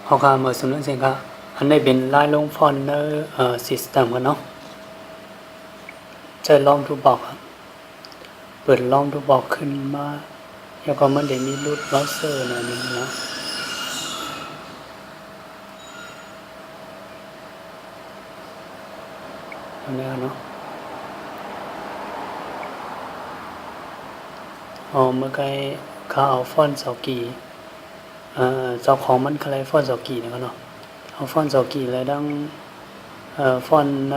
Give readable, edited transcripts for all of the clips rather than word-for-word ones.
họ cả mở xuống nữa xem cả anh nàyเป็นไล่ลงฟอนต์ในsystem กันเนาะจะลองทุกบอกครับเปิดลองทุกบอกขึ้นมาแล้วก็มันได้มีรูทเบราว์เซอร์หน่อยนึงนะอันนี้เนาะเมื่อกี้เขาเอาฟอนต์สกีเจ้าของมันอะไรฟอนต์สกีนะครับเนาะเอาฟอนต์สกีแล้วดังฟอนต์ใน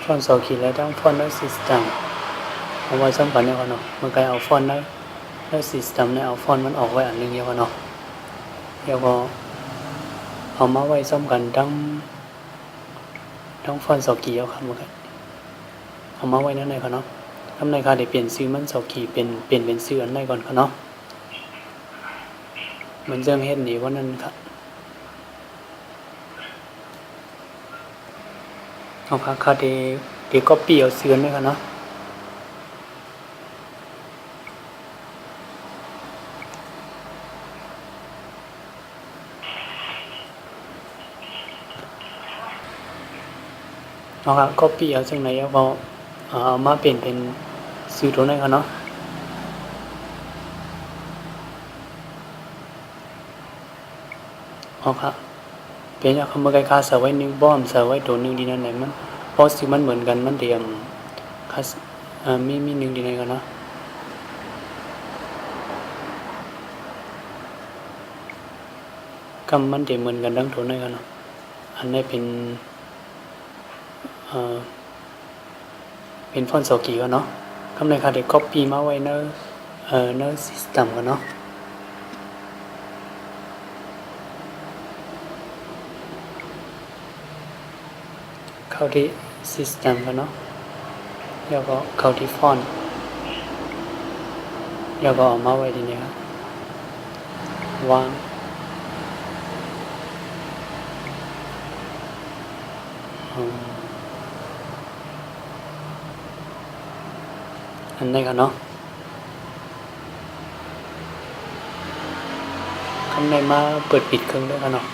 ฟอนต์สกีแล้วดังฟอนต์ใน system เอาไว้สำคัญเนี่ยครับเนาะเมื่อกี้เอาฟอนต์ใน system เนี่ยเอาฟอนต์มันออกไว้อันนึงเนี่ยครับเนาะแล้วก็เอามาไว้สำคัญทั้งฟอนต์สกีเอาครับเมื่อกี้เอามาไว้นั่นเลยครับเนาะทำในค่ะเดี๋ยวเปลี่ยนชื่อมันสกีเป็นชื่ออันไหนก่อนครับเนาะเหมือนเรื่องเฮ็ดหนีว่านั่นครับเอาค่ะเดี๋ยวก็เปลี่ยวชื่อนั่นครับเนาะเอาครับก็เปลี่ยวจังไหนเอามาเป็นชื่อตัวนั้นครับเนาะเอาครับเป็นอย่างคำว่าไก่คาเสาไว้นึงบ้อมเสาไว้ตัวนึงดีนั่นไหนมันเพราะสิมันเหมือนกันมันเดียมคามีนึงดีนั่นกันเนาะกำมันเดียมเหมือนกันทั้งตัวนั่นกันเนาะอันนี้เป็นฟอนต์สกีกันเนาะคำในค่ะเดี๋ยว copy มาไว้ใน system กันเนาะเข้าที่ system กันเนาะแล้วก็เข้าที่ฟอนต์แล้วก็เอามาไว้ที่นี่ครับวางอันนี้กันเนาะคำในมาเปิดปิดเครื่องด้วยกันเนาะ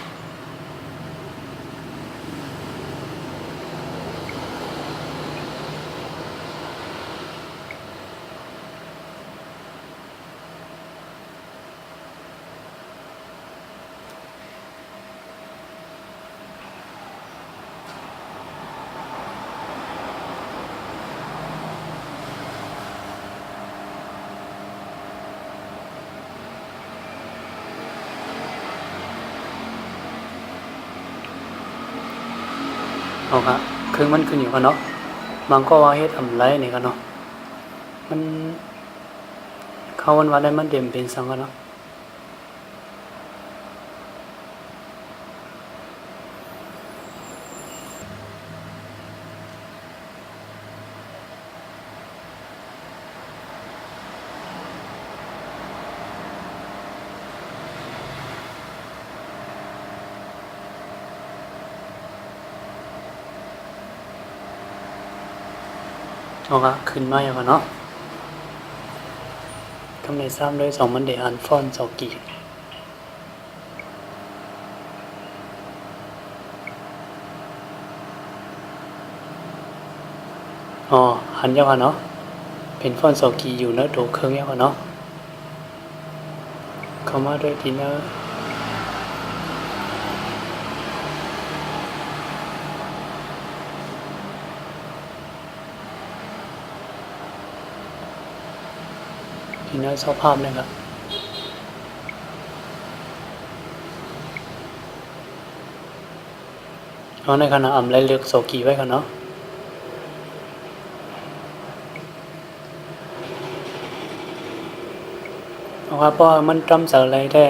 เอาครับเครื่องมันขึ้นอยู่กันเนาะมันก็ว่าเฮ็ดอะไรนี่กันเนาะมันเข้าวันได้มันเด่มเป็นสังกันเนาะเอาครับขึ้นมาอย่างกันเนาะคำใน3ด้วย2มันเดอันฟอนต์สกีหันยาวกันเนาะเป็นฟอนต์สกีอยู่เนื้อตัวเครื่องยาวกันเนาะเข้ามาด้วยทีเนื้อชอบภาพเลยครับเอาในขณะอ่ำไรเลือกโซกีไว้กันเนาะเอาครับเพราะมันจำเสอะไรได้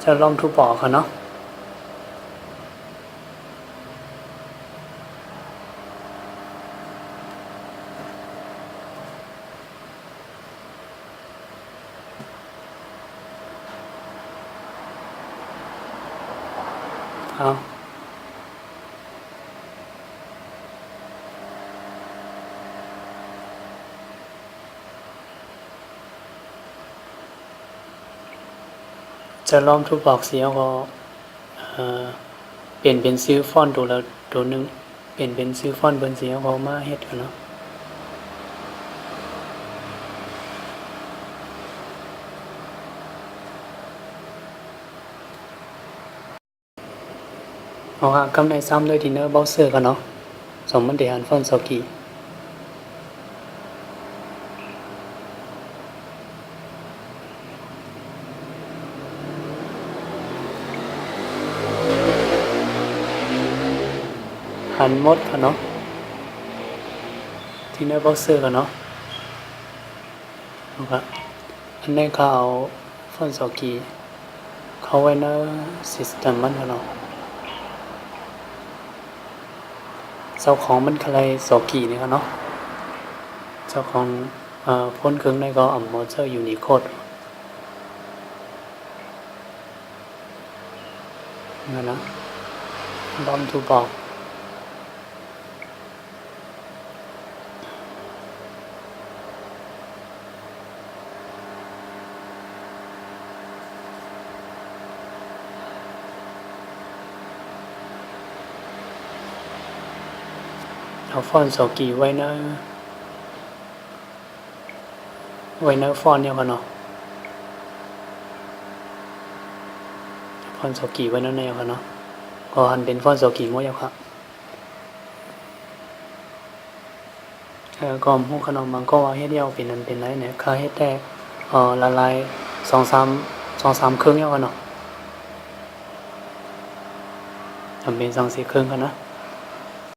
จะลองทุบปอกกันเนาะเอา จะลองทุกบอกเสียก็เปลี่ยนเป็นซื้อฟอนต์ตัวละตัวนึงเปลี่ยนเป็นซื้อฟอนต์เบิ่นเสียก็มาเฮ็ดกันเนาะเอาฮะกำในซ้ำเลยทีเนอร์เบราว์เซอร์กันเนาะสมมันเดียนฟอนต์สกีหันหมดกันเนาะทีเนอร์เบราว์เซอร์กันเนาะนะครับอันนี้เขาเอาฟอนต์สกีเขาไว้ในซิสเต็มมันกันเนาะเจ้าของมันอะไรสกีนี่ครับเนาะเจ้าของพ้นเครื่องในก็อ่ำมอเตอร์ยูนิโคดนั่นนะบอมทูบอกเอาฟอนต์สกีไว้ในฟอนต์เนี่ยกันเนาะฟอนต์สกีไว้ในเนี่ยกันเนาะก็หันเป็นฟอนต์สกีมั่วครับก็พวกขนมมันก็ว่าเฮ็ดเดียวเป็นนั้นเป็นไรเนี่ยค่าเฮ็ดแต่ละลาย2-3เครื่องเนี่ยกันเนาะทำเป็น2-4เครื่องกันนะ